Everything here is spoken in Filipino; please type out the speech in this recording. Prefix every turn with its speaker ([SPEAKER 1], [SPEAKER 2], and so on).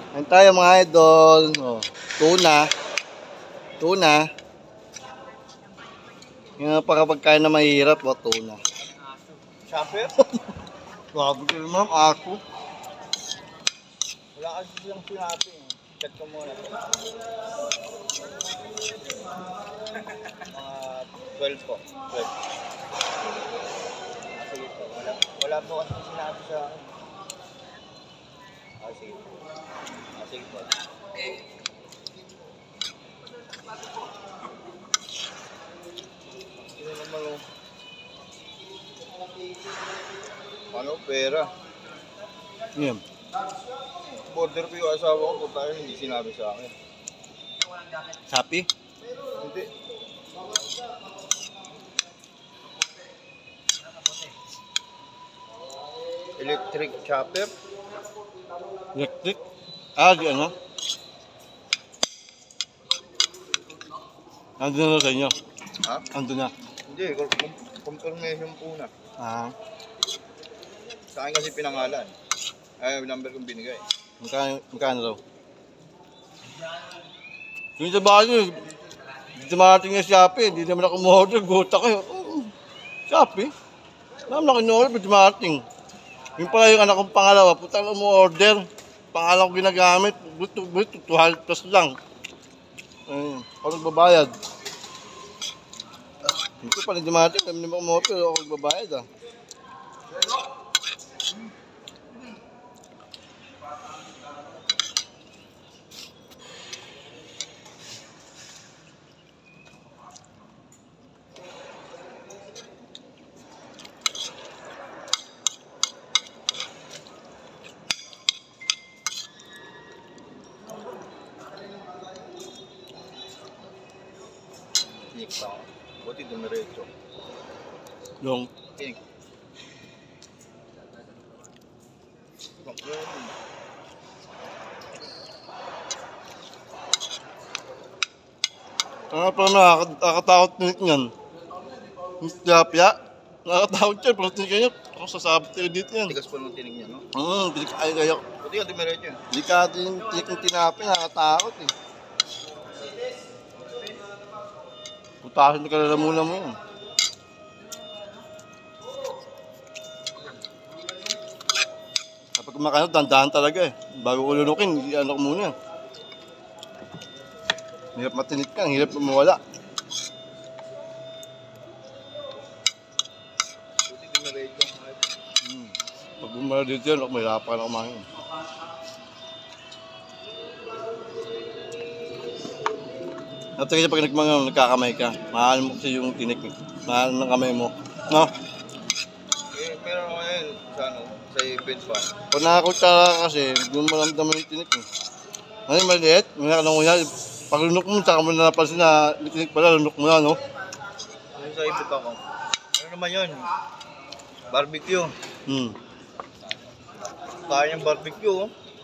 [SPEAKER 1] Ayan tayo mga idol. Oh, tuna. Tuna. Yung pagkain na mahirap, oh, tuna.
[SPEAKER 2] Chopper?
[SPEAKER 1] Grabe ka naman, ako.
[SPEAKER 2] Wala kasi silang sinabi. Chat ko muna. Mga 12 po. 12. Sige po. Wala po kasi sinabi sa akin. Sige po. Sige po. Sino naman o? Ano? Pera.
[SPEAKER 1] Yan.
[SPEAKER 2] Border ko yung asawa ko. Kung tayo hindi sinabi sa akin.
[SPEAKER 1] Happy?
[SPEAKER 2] Hindi. Electric chopper?
[SPEAKER 1] Electric? Ah, di ano? Andun na sa inyo.
[SPEAKER 2] Ha?
[SPEAKER 1] Andun na.
[SPEAKER 2] Hindi, confirmation po na.
[SPEAKER 1] Ah,
[SPEAKER 2] Sa akin kasi pinangalan. Ay, number kong binigay.
[SPEAKER 1] magkano daw? Yung sa bahay nyo, dumating yung Shopee, hindi naman ako umorder, guta kayo. Shopee? Naman ako in-order, dumating. Yung pala yung anak kong pangalawa, putang umorder. Pangalan ko ginagamit, buto, 200 plus lang. Ayun, ako nagbabayad. Hindi pala dumating, hindi naman umorder, ako nagbabayad ah.
[SPEAKER 2] Tinik pa ako. Buti dumiretso.
[SPEAKER 1] Yung,
[SPEAKER 2] Tinik.
[SPEAKER 1] ano pa nakakatakot niyan? Yung tilapia, nakakatakot yan, pero tinig nyo, ako sasabot kayo dito yan.
[SPEAKER 2] Tigas pa ng tinig niya, no?
[SPEAKER 1] Ay, kayo.
[SPEAKER 2] Buti nga dumiretso.
[SPEAKER 1] Hindi ka yung tinik ng tinapia, nakakatakot eh. Putasin ka na muna mo yun. Kapag kumakano, dandahan talaga eh. Bago ko lunukin, ano ko muna. Hirap matinit ka, hirap mawala.
[SPEAKER 2] Buti dumiretso.
[SPEAKER 1] Pag bumala dito yan, may hirapan na kumain. At kaya pag nagkakamay ka, mahal mo kasi yung tinik, mahal ng kamay mo. No?
[SPEAKER 2] Eh, meron ako ngayon sa ano, sa event pa.
[SPEAKER 1] Pag nakakutsara kasi, doon mo naman yung tinik eh. Ano yung maliit? Mayroon ko yan. Pag lunok mo, saka mo na napansin na may tinik pala, lunok mo na, no?
[SPEAKER 2] Yung sa event ako. Ano naman yun? Barbecue.
[SPEAKER 1] Hmm.
[SPEAKER 2] Kaya yung barbecue, oh.